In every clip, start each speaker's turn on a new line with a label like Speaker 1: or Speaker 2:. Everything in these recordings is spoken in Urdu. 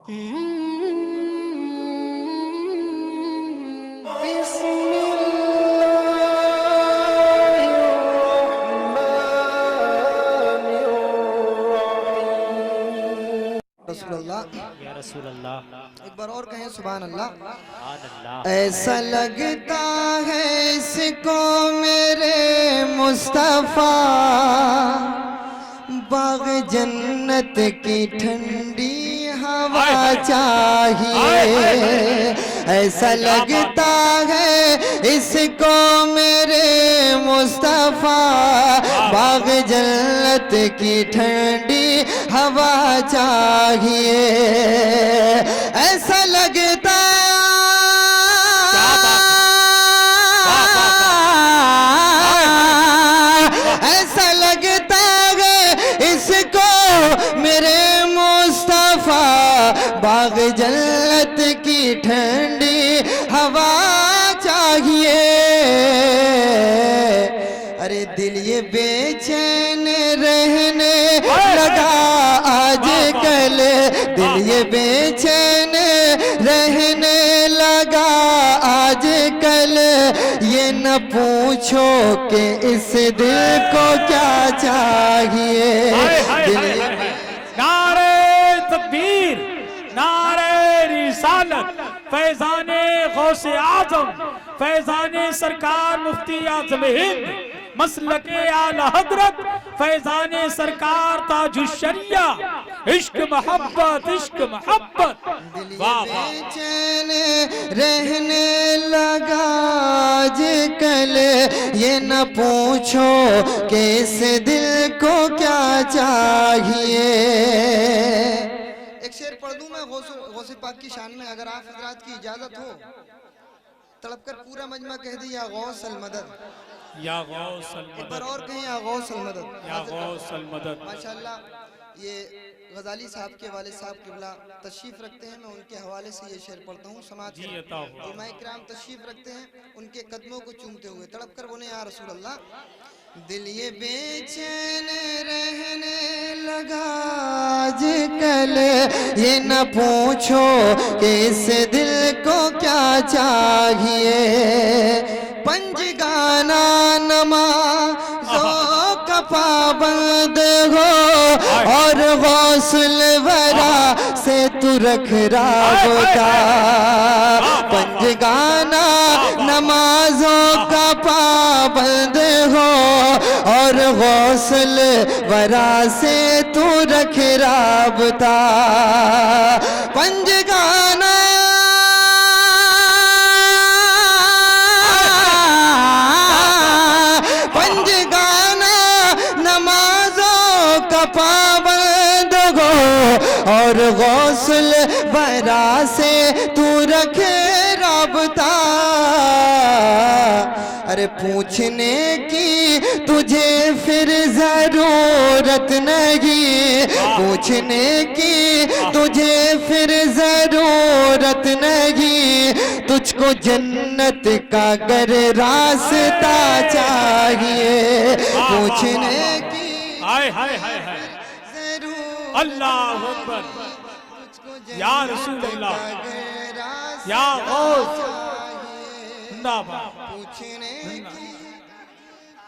Speaker 1: رسول اللہ
Speaker 2: یا رسول اللہ
Speaker 1: ایک بار اور کہیں سبحان اللہ۔
Speaker 2: سبحان اللہ۔
Speaker 1: ایسا لگتا ہے اس کو میرے مصطفیٰ باغ جنت کی ٹھنڈی ہوا چاہیے، ایسا لگتا ہے اس کو میرے مصطفیٰ باغ جنت کی ٹھنڈی ہوا چاہیے، ایسا لگتا ایسا لگتا ہے اس کو میرے مصطفیٰ باغ جنت کی ٹھنڈی ہوا چاہیے، ارے دل یہ بے چین رہنے لگا آج کل، دل یہ بے چین رہنے لگا آج کل، یہ نہ پوچھو کہ اس دل کو کیا چاہیے۔
Speaker 2: نعرہ تکبیر، نعرہ رسالت، فیضان غوث اعظم، فیضان سرکار مفتی اعظم ہند، مسلک اعلی حضرت، فیضان سرکار تاج الشریعہ، عشق محبت، عشق محبت۔
Speaker 1: دل یہ بے چین رہنے لگا آج کل، یہ نہ پوچھو کہ اس دل کو کیا چاہیے۔ ایک شعر پڑھ دوں میں غوث پاک کی شان میں، اگر آپ حضرات کی اجازت ہو، تڑپ کر پورا مجمع کہہ دی یا غوث المدد،
Speaker 2: یا غوث
Speaker 1: ایک
Speaker 2: المدد،
Speaker 1: بار اور کہیں یا غوث المدد۔
Speaker 2: یا غوث المدد۔
Speaker 1: ماشاءاللہ یہ غزالی صاحب کے والد صاحب قبلہ تشریف رکھتے ہیں، میں ان کے حوالے سے یہ شعر پڑھتا ہوں، سماعت
Speaker 2: جی
Speaker 1: کریں۔
Speaker 2: عطا ہو۔
Speaker 1: علماء کرام تشریف رکھتے ہیں، ان کے قدموں کو چومتے ہوئے تڑپ کر بولیں یا رسول اللہ۔ دل یہ بے چین رہنے لگا آج کل، یہ نہ پوچھو کہ اس دل کو کیا چاہیے، پنجگانہ نمازوں کا پابند ہو اور غوث الورا سے تو رکھ رابطہ، پنجگانہ نمازوں کا پابند ہو اور غوث الورا سے تو رکھ رابطہ، پنجگانہ پابند ہو اور غوث الورا سے تو رکھے رابطہ، ارے پوچھنے کی تجھے پھر ضرورت نہیں، پوچھنے کی تجھے پھر ضرورت نہیں، تجھ کو جنت کا گر راستہ چاہیے، پوچھنے کی
Speaker 2: ہائے ہائے ہائے ہائے، اللہ اکبر، یا رسول اللہ، یا غوث، زندہ باد،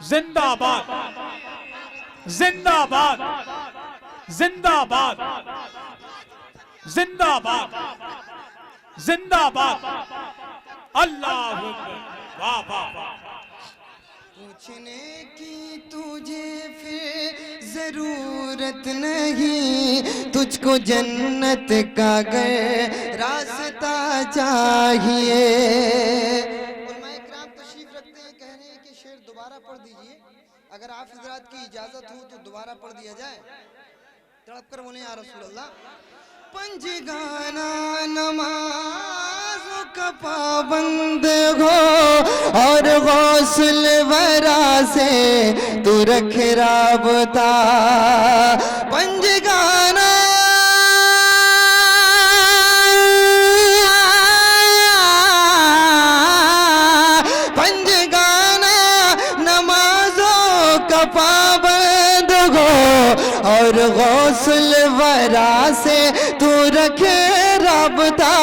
Speaker 2: زندہ باد، زندہ باد، زندہ باد، زندہ باد، زندہ باد، اللہ اکبر، واہ واہ واہ۔
Speaker 1: پوچھنے کی تجھے پھر ضرورت نہیں، تجھ کو جنت کا گر راستہ چاہیے۔ علماء اکرام تشریف رکھتے ہیں، کہہ رہے ہیں کہ شعر دوبارہ پڑھ دیجئے، اگر آپ حضرات کی اجازت ہو تو دوبارہ پڑھ دیا جائے، تڑپ کر بولیں یا رسول اللہ۔ پنجگانہ نماز کا پابند ہو اور غوث الورا سے تو رکھ رابطہ، پنجگانہ نمازوں کا پابند ہو اور غوث الورا سے تو رکھے اب تھا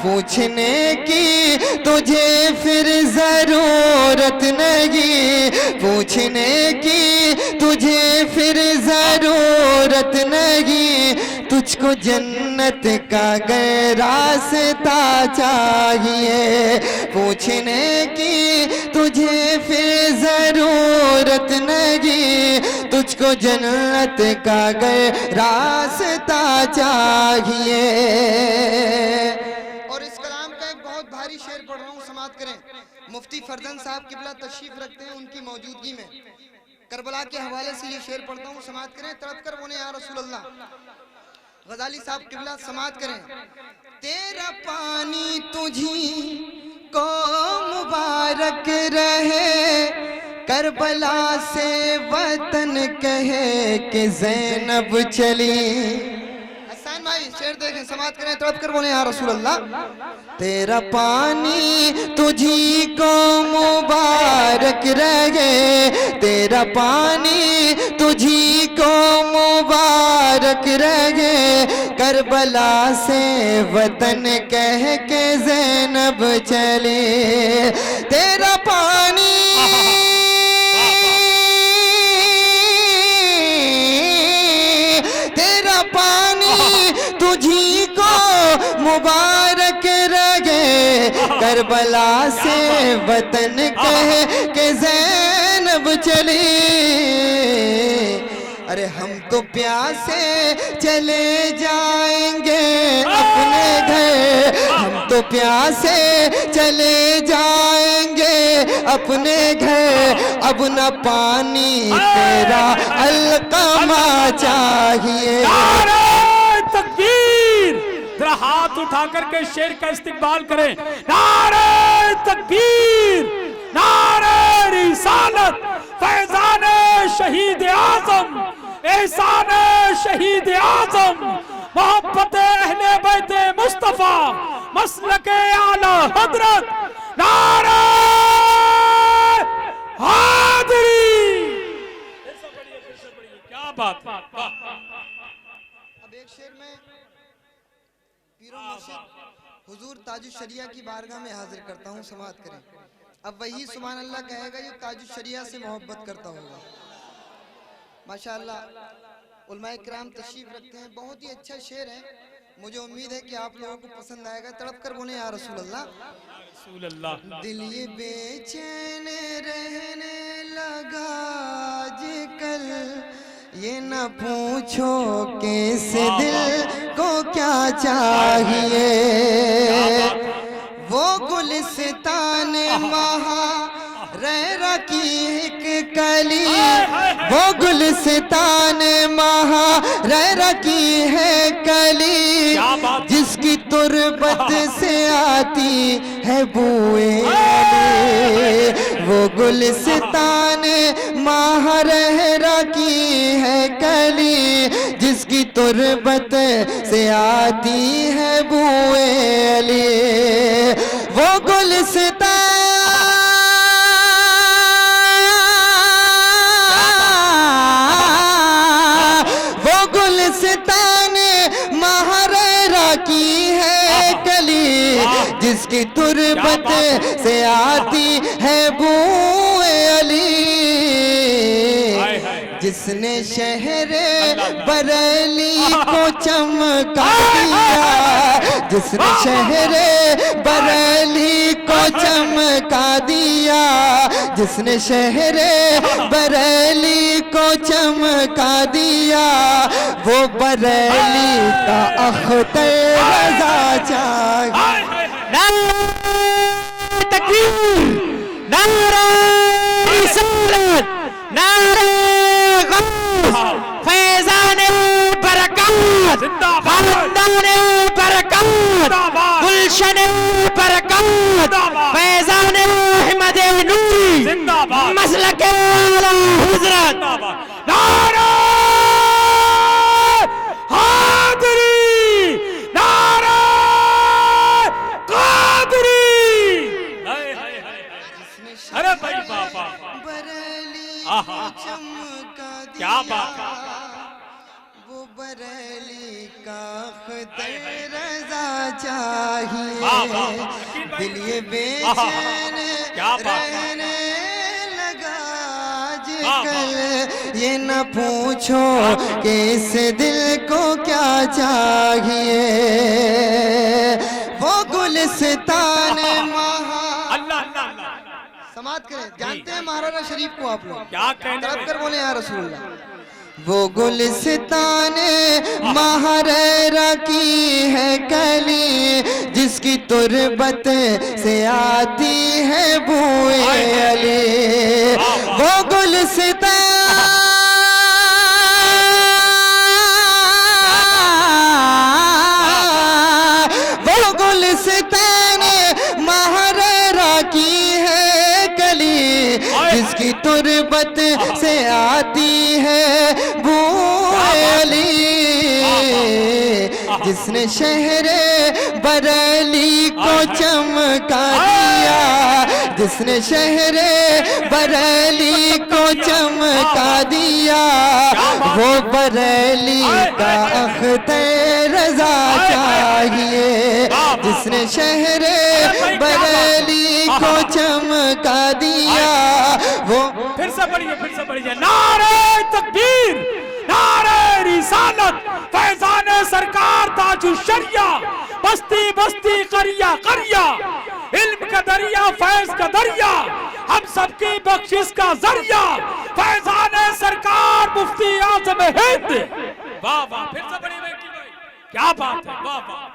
Speaker 1: پوچھنے کی تجھے پھر ضرورت نہیں پوچھنے کی تجھے پھر ضرورت نہیں تجھ کو جنت کا گر راستہ چاہیے پوچھنے کی تجھے پھر ضرورت نہیں تجھ کو جنت کا گر راستہ چاہیے. اور اس کلام کا ایک بہت بھاری شعر پڑھ رہا ہوں سماعت کریں. مفتی فرزند صاحب قبلہ تشریف رکھتے ہیں ان کی موجودگی میں کربلا کے حوالے سے یہ شعر پڑھتا ہوں سماعت کریں. تڑپ کر بولیں یا رسول اللہ. غزالی صاحب قبلہ سماعت کریں. تیرا پانی تجھی کو مبارک رہے کربلا سے وطن کہے کہ زینب چلی. حسان بھائی شعر دیکھیں سماعت کریں. تڑپ کر بولیں یا رسول اللہ. تیرا پانی تجھی کو مبارک رہے تیرا پانی تجھی کو مبارک رہے کربلا سے وطن کہہ کے زینب چلی. تیرا پانی تیرا پانی تجھی کو مبارک رہے کربلا سے وطن کہہ کے زینب چلی. ارے ہم تو پیاسے چلے جائیں گے اپنے گھر ہم تو پیاسے چلے جائیں گے اپنے گھر اب نہ پانی تیرا القمہ چاہیے.
Speaker 2: نعرہ تکبیر. ذرا ہاتھ اٹھا کر کے شیر کا استقبال کریں. نعرہ تکبیر نعرہ رسالت فیضان شہید اعظم احسان شہید اعظم محبت اہل بیت مصطفیٰ مسلک اعلی حضرت نعرہ حاضری. کیا بات ہے.
Speaker 1: اب ایک شعر میں پیر و مرشد حضور تاج الشریعہ کی بارگاہ میں حاضر کرتا ہوں سماعت کریں. اب وہی سبحان اللہ کہے گا جو تاج الشریعہ سے محبت کرتا ہوگا. ماشاءاللہ علماء کرام تشریف رکھتے ہیں. بہت ہی اچھا شعر ہے. مجھے امید ہے کہ آپ لوگوں کو پسند آئے گا. تڑپ کر بولیں یا رسول اللہ.
Speaker 2: رسول اللہ.
Speaker 1: دل یہ بے چین رہنے لگا آج کل یہ نہ پوچھو کہ اس دل کو کیا چاہیے. وہ گلستان مہاریرا کی ایک کلی وہ گلستان مہاریرا کی ہے کلی جس کی تربت سے آتی ہے بوئے علی. وہ گلستان مہاریرا کی ہے کلی جس کی تربت سے آتی ہے بوئے علی. وہ گلستان مہاریرا کی ہے کلی جس کی تربت سے آتی ہے بوئے علی. جس نے شہر بریلی کو چمکا دیا جس نے شہر بریلی کو چمکا دیا جس نے شہر بریلی کو چمکا دیا وہ بریلی کا اختر رضا چاہیے.
Speaker 3: نعرہ تکبیر نعرہ رسالت نعرہ غوث فیضان برکات خاندان برکات گلشن برکات فیضان احمد نوری مسلک اعلی حضرت
Speaker 2: نعرہ حاضری نعرہ قادری. ارے بھائی بابا
Speaker 1: بریلی چمکا دیا
Speaker 2: کیا بات.
Speaker 1: وہ بریلی کا اختر رضا چاہیے
Speaker 2: واہ واہ واہ
Speaker 1: دل یہ بے چین
Speaker 2: کیا بات ہے
Speaker 1: رہنے لگا آج
Speaker 2: واہ
Speaker 1: کل یہ نہ پوچھو کہ اس دل کو کیا چاہیے وہ گلستان
Speaker 2: اللہ اللہ اللہ
Speaker 1: سماعت کریں جانتے ہیں مہاراجہ شریف کو آپ لوگ
Speaker 2: کیا کہنے
Speaker 1: طرف کر بولے یا رسول اللہ وہ گلستان مہاریرا کی ہے کلی جس کی تربت سے آتی ہے بوئے علی وہ گلستان وہ گلستان مہاریرا کی ہے کلی جس کی تربت سے آتی ہے بوئے علی جس نے شہر بریلی کو چمکا دیا جس نے شہر بریلی کو چمکا دیا وہ بریلی کا اختر رضا چاہیے جس نے شہر بریلی کو چمکا دیا وہ
Speaker 2: پھر سے پڑھیے نعرہ تکبیر نعرہ رسالت فیضان سرکار تاج الشریعہ بستی بستی قریہ قریہ علم کا دریا فیض کا دریا ہم سب کی بخشش کا ذریعہ فیضان سرکار مفتی اعظم ہند واہ واہ پھر سے پڑھیے بھائی کیا بات ہے واہ واہ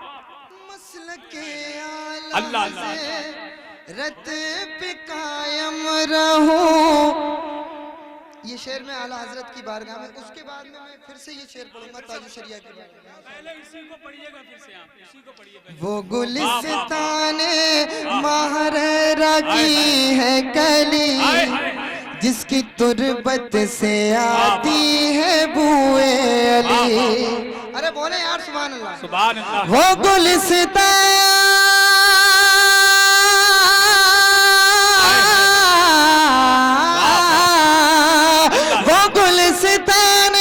Speaker 1: مسلک
Speaker 2: اللہ
Speaker 1: اعلیٰ
Speaker 2: اللہ
Speaker 1: رت پہ قائم رہوں یہ شعر میں اعلیٰ حضرت کی بارگاہ میں اس کے بعد میں پھر سے یہ شعر پڑھوں گا تاج الشریعہ کی بارگاہ میں
Speaker 2: پہلے اسی کو پڑھیے گا پھر سے آپ اسی کو پڑھیے گا
Speaker 1: وہ گلستان مہاریرا کی ہے کلی جس کی تربت سے آتی ہے بوئے علی ارے بولے یار سبحان اللہ
Speaker 2: سبحان اللہ
Speaker 1: وہ گلستان وہ گلستان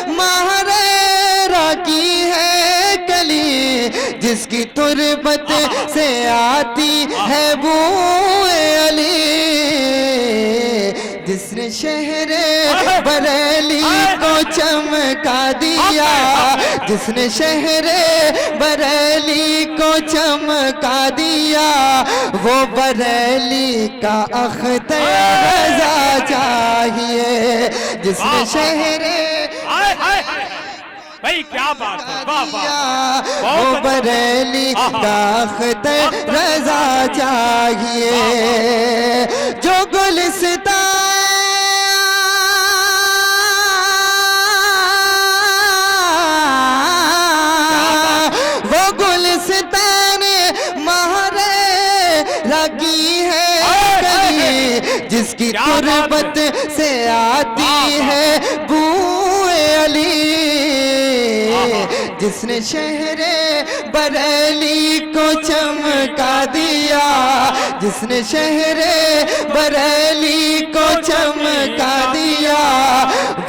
Speaker 1: مہاریرا کی ہے کلی جس کی تربت سے آتی ہے بوئے علی جس نے شہر بریلی کو چمکا دیا جس نے شہر بریلی کو چمکا دیا وہ بریلی کا اختر رضا چاہیے جس نے شہر
Speaker 2: بھائی کیا بات ہے واہ واہ
Speaker 1: وہ بریلی کا اختر رضا چاہیے جو گلستان وہ گلستان مہاریرا کی ہے کلی جس کی تربت سے آتی ہے بوئے علی جس نے شہر بریلی کو چمکا دیا جس نے شہر بریلی کو چمکا دیا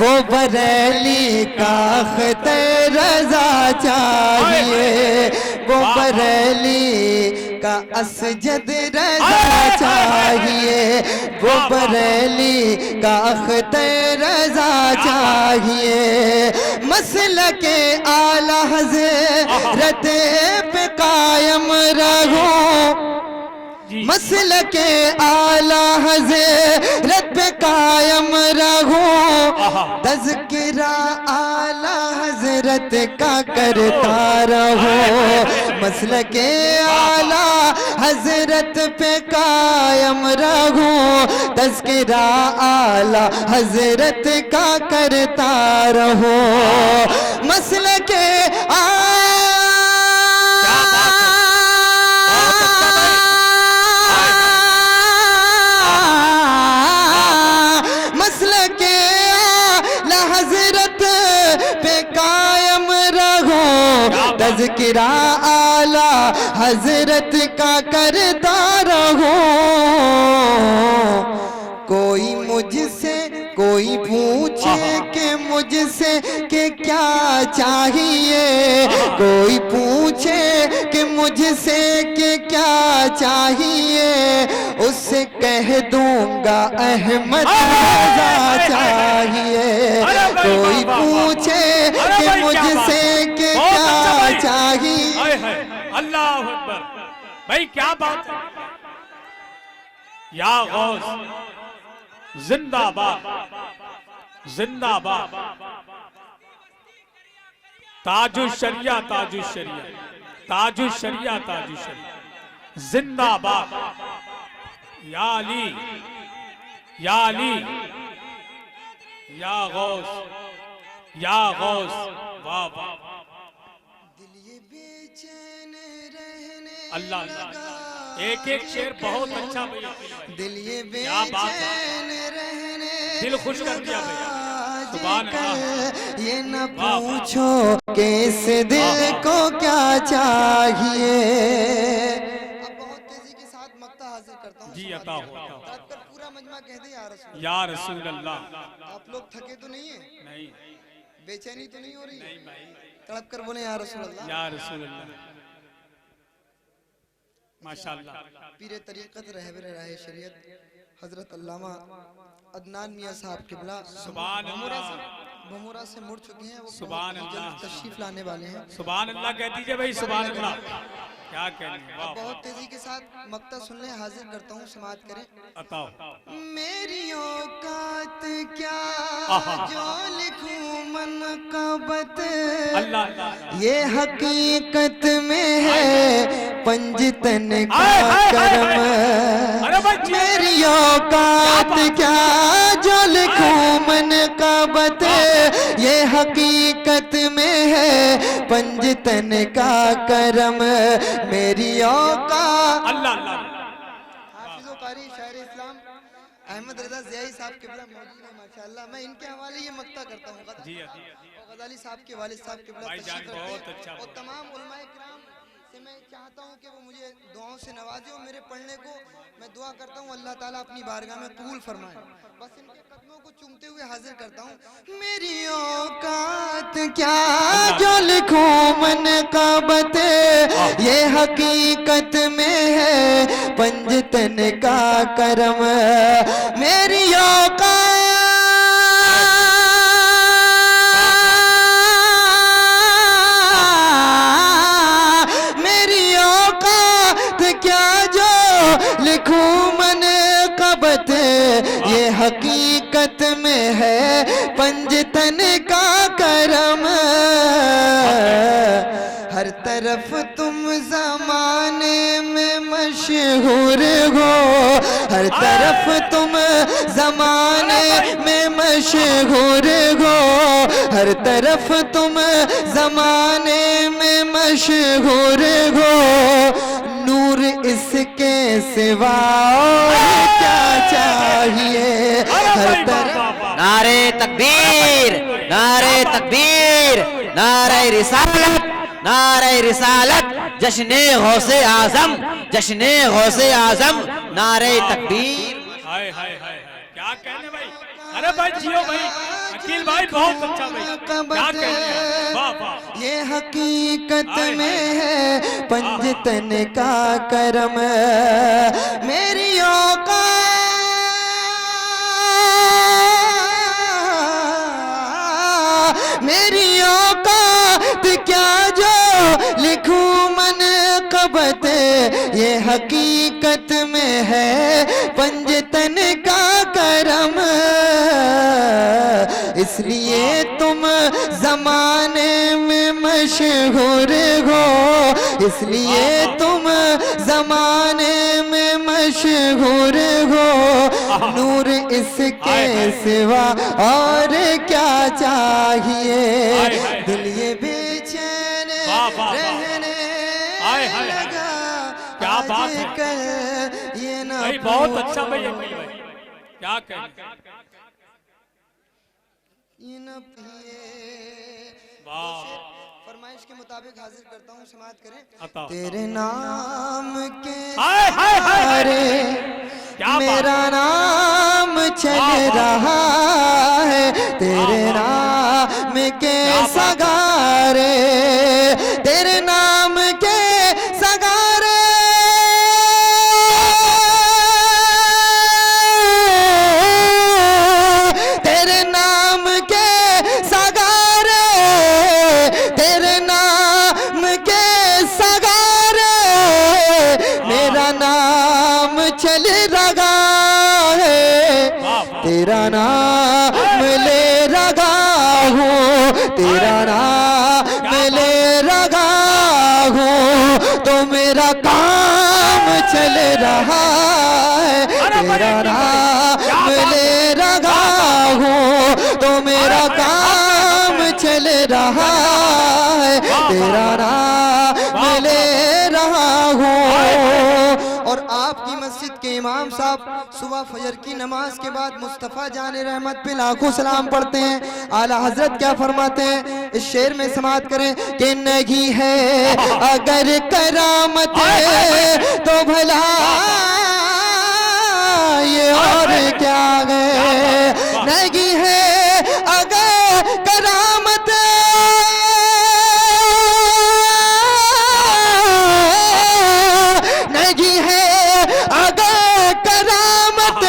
Speaker 1: وہ بریلی کا اختر رضا چاہیے وہ بریلی کا اسجد رضا چاہیے وہ بریلی کا اختر رضا چاہیے مسلک اعلیٰ حضرت پہ قائم رہو مسلک اعلیٰ حضرت پہ قائم رہو تذکرہ اعلیٰ حضرت کا کرتا رہو مسلک اعلیٰ حضرت پہ قائم رہو تذکرہ اعلیٰ حضرت کا کرتا رہو مسلک مسلک اعلیٰ حضرت پہ قائم رہو تذکرہ اعلیٰ حضرت کا کرتا رہو کوئی مجھ سے کوئی پوچھے کہ مجھ سے کہ کیا چاہیے کوئی مجھ سے کہ کیا چاہیے اس سے کہہ دوں گا احمد رضا چاہیے کوئی پوچھے کہ مجھ سے کہ کیا چاہیے
Speaker 2: اللہ اکبر بھائی کیا بات ہے یا غوث زندہ باد زندہ باد تاج الشریعہ تاج الشریعہ تاج الشریعہ تاج الشریعہ زندہ باد یا علی یا علی یا غوث یا غوث واہ واہ
Speaker 1: دل یہ بے چین رہنے
Speaker 2: اللہ اللہ ایک ایک شعر بہت اچھا بھیا
Speaker 1: دل یہ بے
Speaker 2: کیا بات ہے
Speaker 1: چین رہنے
Speaker 2: دل خوش کر دیا بھیا سبحان اللہ
Speaker 1: یہ نہ پوچھو کہ اس دل کو کیا چاہیے اب بہت تیزی کے ساتھ مقطع حاضر کرتا ہوں
Speaker 2: جی عطا ہو
Speaker 1: تڑپ کر پورا مجمع کہہ دے
Speaker 2: یا رسول اللہ
Speaker 1: آپ لوگ تھکے تو نہیں ہیں
Speaker 2: نہیں
Speaker 1: بے چینی تو نہیں ہو رہی
Speaker 2: نہیں بھائی
Speaker 1: تڑپ کر بولیں یا رسول اللہ
Speaker 2: یا رسول اللہ ماشاءاللہ
Speaker 1: پیر طریقت رہبر راہ شریعت حضرت علامہ عدنان میاں صاحب قبلہ
Speaker 2: سبحان اللہ
Speaker 1: بھمورہ سے مڑ چکے ہیں وہ
Speaker 2: سبحان
Speaker 1: بہت
Speaker 2: اللہ
Speaker 1: جلد تشریف لانے والے ہیں
Speaker 2: سبحان اللہ کہہ دیجئے بھائی سبحان اللہ کیا کہنے واہ
Speaker 1: بہت تیزی کے ساتھ مقطع سن لیں حاضر کرتا ہوں سماعت کریں
Speaker 2: عطا
Speaker 1: میری اوقات کیا جو لکھوں منقبت
Speaker 2: اللہ اللہ
Speaker 1: یہ حقیقت میں ہے پنجتن کا کرم میری اوقات کیا جو لکھوں منقبت یہ حقیقت میں ہے پنجتن کا کرم میری اوقات
Speaker 2: اللہ اللہ
Speaker 1: حافظ و قاری شاعر اسلام احمد رضا ضیائی صاحب قبلہ موجود ہیں ماشاءاللہ میں ان کے حوالے یہ مقطع کرتا ہوں
Speaker 2: جی
Speaker 1: غزالی صاحب کے والد صاحب قبلہ
Speaker 2: بھائی جان
Speaker 1: تشریف رکھتے
Speaker 2: بہت
Speaker 1: ہیں
Speaker 2: اچھا
Speaker 1: اور تمام علماء کرام سے میں چاہتا ہوں کہ وہ مجھے دعاؤں سے نوازے اور میرے پڑھنے کو میں دعا کرتا ہوں اللہ تعالیٰ اپنی بارگاہ میں قبول فرمائے بس ان کے قدموں کو چومتے ہوئے حاضر کرتا ہوں میری اوقات کیا جو لکھوں منقبت یہ حقیقت میں ہے پنجتن کا کرم میری اوقات میری اوقات کیا جو لکھوں منقبت یہ حقیقت میں ہے پنجتن کا کرم ہر طرف تم زمانے میں مشہور ہو ہر طرف تم زمانے میں مشہور ہو ہر طرف تم زمانے میں مشہور ہو نور اس کے سوا اور کیا چاہیے ہر طرف
Speaker 3: نعرہ تکبیر نعرہ تکبیر نعرہ رسالت نعرہ رسالت جشن غوث اعظم جشن غوث اعظم نعرہ تکبیر
Speaker 2: ہائے ہائے ہائے کیا کہنے بھائی ارے بھائی جیو بھائی عقیل بھائی بہت اچھا بھائی کیا کہنے واہ واہ
Speaker 1: یہ حقیقت میں ہے پنجتن کا کرم میری اوقات میری اوقات کیا جو لکھوں منقبت یہ حقیقت میں ہے پنجتن کا کرم اس لیے تم زمانے میں مشہور ہو اس لیے تم زمانے میں مشہور ہو نور اس کے سوا اور کیا چاہیے دل یہ بے چین رہنے لگا آج کل یہ نہ
Speaker 2: بھائی بہت اچھا بھائی عقیل بھائی کیا کہنے
Speaker 1: یہ نہ پیے
Speaker 2: واہ
Speaker 1: فرمائش کے مطابق حاضر کرتا ہوں سماعت کریں
Speaker 2: عطا
Speaker 1: تیرے نام کے
Speaker 2: ہائے ہائے ہائے
Speaker 1: سہارے میرا نام چل رہا ہے تیرے نام کے سگارے تیرے نام کے سگارے تیرا نام لے رہا ہوں، تیرا نام لے رہا ہوں، تو میرا کام چل رہا ہے، تیرا نام لے رہا ہوں تو میرا کام چل رہا ہے، تیرا نام لے رہا ہوں۔ اور آپ کی مسجد کے امام صاحب صبح فجر کی نماز کے بعد مصطفیٰ جان رحمت پہ لاکھوں سلام پڑھتے ہیں۔ اعلیٰ حضرت کیا فرماتے ہیں، اس شعر میں سماعت کریں کہ نہیں ہے اگر کرامت تو بھلا یہ اور کیا ہے، نہیں ہے اگر کرامت نہیں ہے اگر کرامت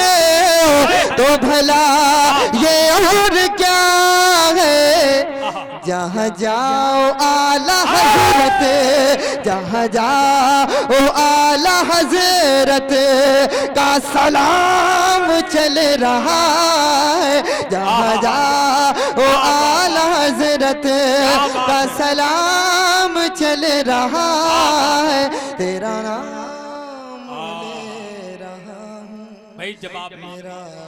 Speaker 1: تو بھلا یہ اور کیا ہے، جہاں جاؤ اعلیٰ حضرت، جہاں جاؤ اعلیٰ حضرت کا سلام چل رہا ہے، جہاں جاؤ اعلیٰ حضرت کا سلام چل رہا ہے، تیرا نام لے رہا ہوں۔
Speaker 2: بھائی جواب نہیں